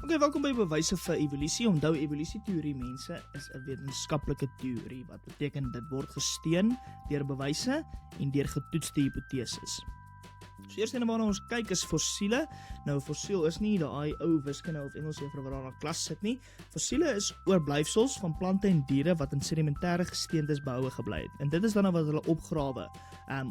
Welkom by bewyse vir evolusie. Onthou, evolusieteorie mense is 'n wetenskaplike teorie wat beteken dit word gesteun deur bewyse en deur getoetste hipoteses. So eerst waarna ons kyk is fossiele. Nou 'n fossiel is nie daai ou wiskunde of Engels juffrou wat daar in klas sit nie. Fossiele is oorblyfsels van plante en diere wat in sedimentêre gesteentes behoue gebly het. En dit is dan wat hulle opgrawe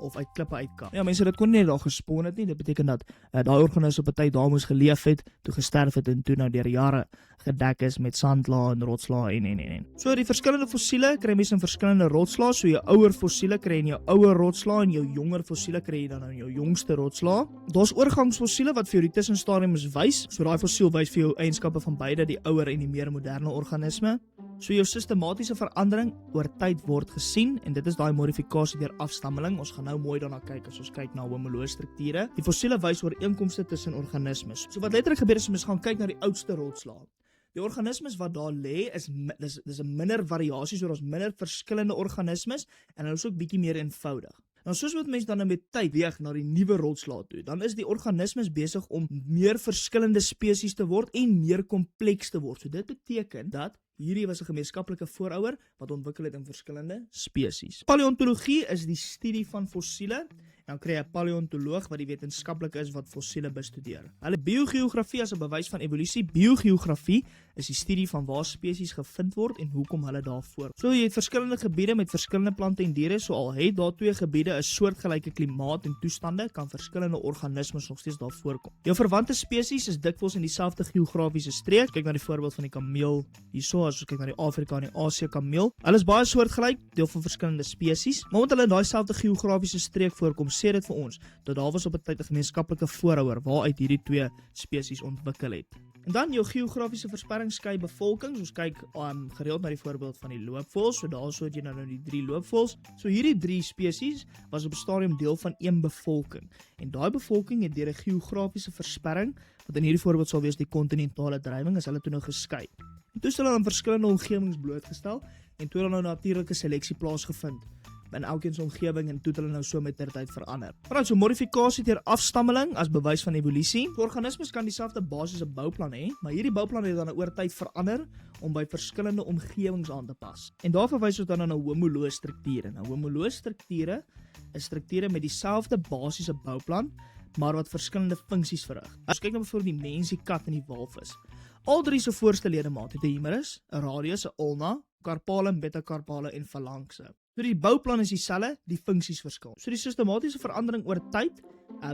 of uit klippe uitkap. Ja, mense, dit kon nie daar gespoon het nie. Dit beteken dat daai organisme op 'n tyd daar moes geleef het, toe gesterf het en toe nou deur jare gedek is met sandlaag en rotslaag en. So die verskillende fossiele kry mense in verskillende rotslaag. So jou ouer fossiele kry in jou ouer rotslaag en jou jonger fossiele kry jy dan in jou jongste rotslaag. Daar's oorgangsfossiele wat vir jou die tussenstadiums wys. So daai fossiel wys vir jou eienskappe van beide die ouer en die meer moderne organisme. So jou sistematiese verandering oor tyd word gesien en dit is daai modifikasie deur afstammeling. Ons gaan nou mooi daarna kyk as ons kyk na homoloë strukture. Die fossiele wys ooreenkomste tussen organismes. So wat letterlik gebeur is ons gaan kyk na die oudste rotslaag. Die organismes wat daar lê is dis 'n minder variasie, so daar's minder verskillende organismes en hulle is ook bietjie meer eenvoudig. Nou soos wat mense dan met tyd weeg na die nuwe rotslaag toe, dan is die organismes besig om meer verskillende spesies te word en meer kompleks te word. So dit beteken dat hierdie was 'n gemeenskaplike voorouder wat ontwikkel het in verskillende spesies. Paleontologie is die studie van fossiele. Dan kry jy 'n paleontoloog wat die wetenskaplike is wat fossiele bestudeer. Hulle biogeografie as 'n bewys van evolusie. Biogeografie is die studie van waar spesies gevind word en hoekom hulle daar voor. So jy het verskillende gebiede met verskillende plante en diere, so al het daar twee gebiede 'n soortgelyke klimaat en toestande, kan verskillende organismes nog steeds daar voorkom. Jou verwante spesies is dikwels in dieselfde geografiese streek. Kyk na die voorbeeld van die kameel hierso, as ons kyk na die Afrika en die Asië kameel. Hulle is baie soortgelyk, deel van verskillende spesies, maar omdat hulle in daai selfde geografiese streek voorkom, sê dit vir ons dat daar was op 'n tyd 'n gemeenskaplike voorouder waaruit hierdie twee spesies ontwikkel het. En dan jou geografiese versperring skei bevolkings. Ons kyk gereeld na die voorbeeld van die loopvoëls. So daarso het jy nou die 3 loopvoëls. So hierdie 3 spesies was op 'n stadium deel van een bevolking. En daai bevolking het deur 'n geografiese versperring, wat in hierdie voorbeeld sal wees die kontinentale drywing, is hulle toe nou geskei. En toe is hulle aan verskillende omgewings blootgestel en toe het nou natuurlike seleksie plaasgevind in elkeen se omgewing en toe het hulle nou so met ter tyd verander. Right, so modifikasie deur afstammeling as bewys van evolusie. Organismes kan dieselfde basiese bouplan hê, maar hierdie bouplan het dan oor tyd verander om by verskillende omgewings aan te pas. En daar verwys ons dan na homoloë strukture. Nou homoloë strukture is strukture met dieselfde basiese bouplan, maar wat verskillende funksies verrig. As kyk nou byvoorbeeld die mens, die kat en die walvis. Al 3 se voorste ledemaat het 'n humerus, 'n radius, 'n ulna, carpale, metacarpale en phalanxe. So die bouplan is dieselfde, die funksies verskil. So die sistematiese verandering oor tyd,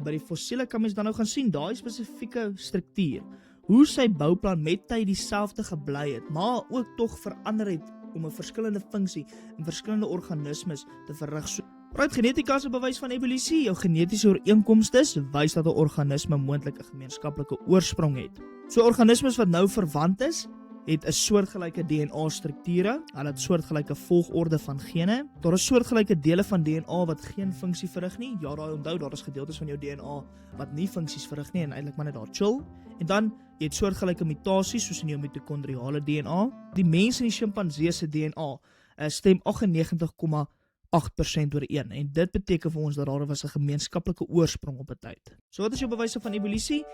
by die fossiele kan mens dan nou gaan sien, daai spesifieke struktuur, hoe sy bouplan met tyd dieselfde gebly het, maar ook tog verander het om 'n verskillende funksie in verskillende organismes te verrig. So, genetika is 'n bewys van evolusie. Jou genetiese ooreenkomstes wys dat 'n organisme moontlik 'n gemeenskaplike oorsprong het. So organismes wat nou verwant is, het 'n soortgelyke DNA-strukture, hulle het soortgelyke volgorde van gene. Daar is soortgelyke dele van DNA wat geen funksie verrig nie. Ja, daai onthou, daar is gedeeltes van jou DNA wat nie funksies verrig nie en eintlik maar net daar chill. En dan jy het soortgelyke mutasies soos in jou mitokondriale DNA. Die mens en die sjimpansee se DNA stem 98,8% ooreen en dit beteken vir ons dat daar was 'n gemeenskaplike oorsprong op 'n tyd. So wat is jou bewyse van evolusie?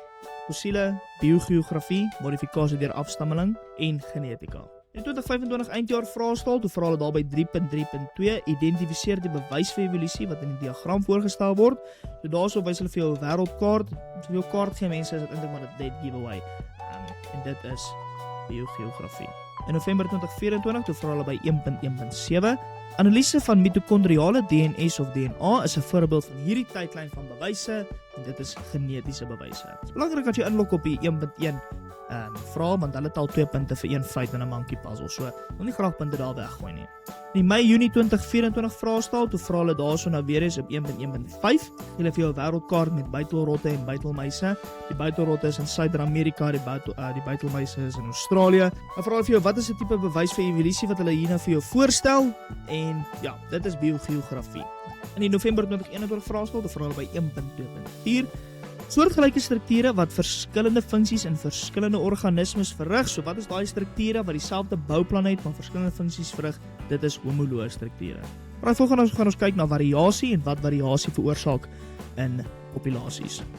Fossiele, biogeografie, modifikasie deur afstammeling en genetika. In 2025 eindjaar vraestal, toe vra hulle daar by 3.3.2, identifiseer die bewys vir evolusie wat in die diagram voorgestel word. So daarso wys hulle vir jou 'n wêreldkaart. So jou kaart gee mense is dit eintlik maar 'n dead giveaway. En dit is biogeografie. In November 2024 toe vra hulle by 1.1.7, analise van mitokondriale DNS of DNA is 'n voorbeeld van hierdie tydlyn van bewyse en dit is genetiese bewyse. Dit is belangrik dat jy inlok op die 1.1 vra, want hulle het al 2 punte vir 1 feit in 'n monkey puzzle, so wil nie graag punte daar weggooi nie. In Mei-Junie 2024 vraestal, toe vra hulle daarso nou weer eens op 1.1.5, hulle vir jou 'n wêreldkaart met buitelrotte en buitelmuise. Die buitelrotte is in Suider-Amerika, die buitelmuise is in Australië. Dan vra hulle vir jou wat is 'n tipe bewys vir evolusie wat hulle hier nou vir jou voorstel? En ja, dit is biogeografie. In die November 2021 vraestal, toe vra hulle by 1.2.4 soortgelyke strukture wat verskillende funksies in verskillende organismes verrig. So wat is daai strukture wat dieselfde bouplan het maar verskillende funksies verrig? Dit is homoloë strukture. Maar volgens gaan ons kyk na variasie en wat variasie veroorsaak in populasies.